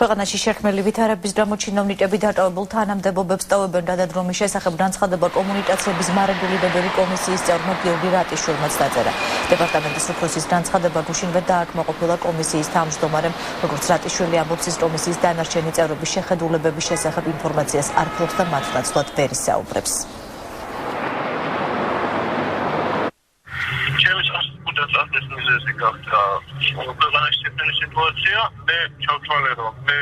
ქვეყანაში შერქმნილი ვითარების გამო ჩინოვნიკები დატოვებულ თანამდებობებს ტოვებენ გადადრომის შესახებ განცხადება კომუნიკაციების მარეგულირებელი კომისიის წევრმა გიორგი რატიშვილმაც დაწერა. დეპარტამენტის უფროსის განცხადება გუშინვე დააკმაყოფილა კომისიის თავმჯდომარემ, როგორც რატიშვილი ამბობს, ის კომისიის დანარჩენი წევრების შეხედულებების შესახებ ინფორმაციას არ ფლობს და მათ ნაცვლად ვერ ისაუბრებს. ეს მიზეზი გახდა ქვეყანაში შექმნილი სიტუაცია. მე ჩავთვალე, რომ მე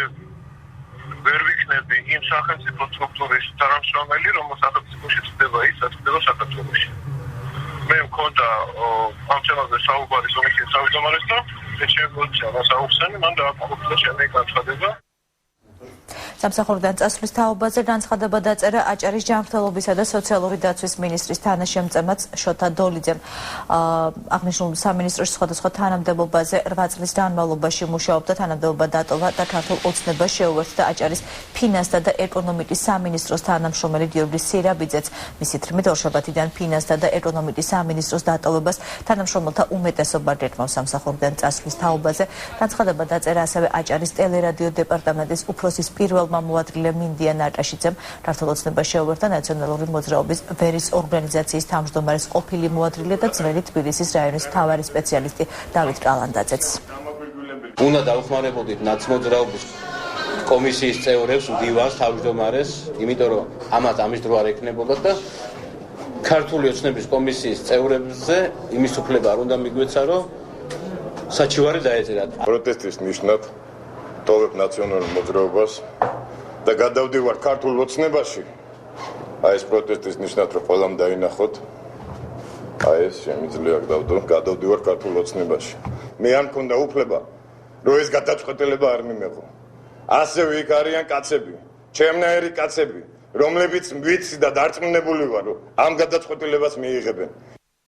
ვერ ვიქნები იმ სახელმწიფო სტრუქტურის თანამშრომელი, რომელიც სახელმწიფოში ხდება ის, რაც ხდება საქართველოში. მე მქონდა ამ თემაზე საუბარი კომისიის თავმჯდომარესთან, მე შემოგვიცა მას აუხსენი, მან დააკმაყოფილა ჩემი განცხადება. სამსახურიდან წასვლის თაობაზე განცხადება დაწერა აჭარის ჯანმრთელობისა და სოციალური დაცვის მინისტრის თანაშემწემაც შოთა დოლიძემ. აღნიშნულ სამინისტროში სხვადასხვა თანამდებობაზე 8 წლის განმავლობაში მუშაობდა, თანამდებობა დატოვა და ქართულ ოცნებას შეუერთდა აჭარის ფინანსთა და ეკონომიკის სამინისტროს თანამშრომელი გიორგი სირაბიძეც. მისი თქმით, ორშაბათიდან ფინანსთა და ეკონომიკის სამინისტროს დატოვებას თანამშრომელთა უმეტესობა გეკმავს სამსახურიდან წასვლის თაობაზე. განცხადება დაწერა ასევე აჭარის ტელერადიო დეპარტამენტის უფროსის პირველმა მოადრილე მინდია ნაკაშიძემ. ქართულ ოცნებას შეუერთდა ნაციონალური მოძრაობის ვერის ორგანიზაციის თავმჯდომარის ყოფილი მოადრილე და ძველი თბილისის რაიონის მთავარი სპეციალისტი დავით კალანდაძეც. უნდა დავხმარებოდით ნაცმოძრაობის კომისიის წევრებს, მდივანს, თავმჯდომარეს, იმიტომ რომ ამის დრო არ ექნებოდა და ქართული ოცნების კომისიის წევრებზე იმის უფლება არ უნდა მიგვეცა, რომ საჩივარი დაეწერათ. პროტესტის ნიშნად ტოვებ ნაციონალურ მოძრაობას და გადავდივარ ქართულ ოცნებაში. ეს პროტესტის ნიშნად რომ ყველამ დაინახოთ. ეს შემიძლია გადავდივარ ქართულ ოცნებაში. მე არ მქონდა უფლება რომ ეს გადაწყვეტილება არ მიმეღო. ასევე იქ არიან კაცები, ჩემნაირი კაცები, რომლებიც ვიცი და დარწმუნებული ვარ, რომ ამ გადაწყვეტილებას მიიღებენ.